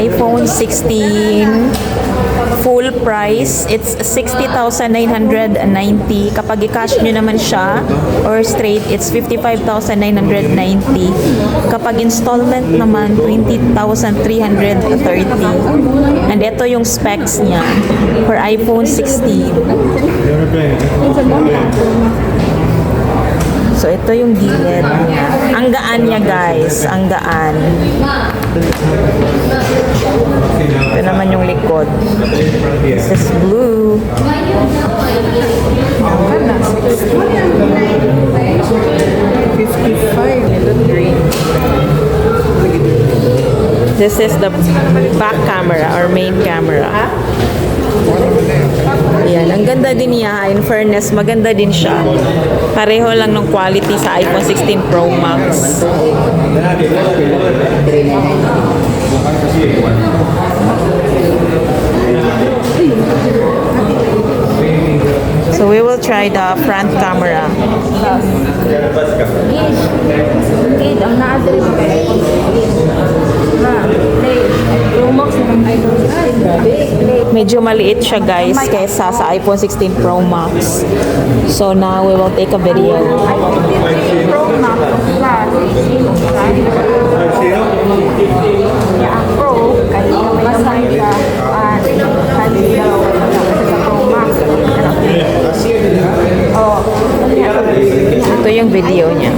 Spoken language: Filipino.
iPhone 16 full price, it's 60,990. Kapag i-cash nyo naman siya or straight, it's 55,990. Kapag installment naman, 20,330. And ito yung specs niya for iPhone 16. So, ito yung gilid niya. Ang gaan niya, guys. Ang gaan. Ito naman yung likod. This is blue. This is the back camera or main camera. Ayan, ang ganda din niya. In fairness, maganda din siya. Pareho lang ng quality sa iPhone 16 Pro Max. So we will try the front camera. Medyo maliit siya, guys, kaysa sa iPhone 16 Pro Max. So now we will take a video. Ito yung video niya.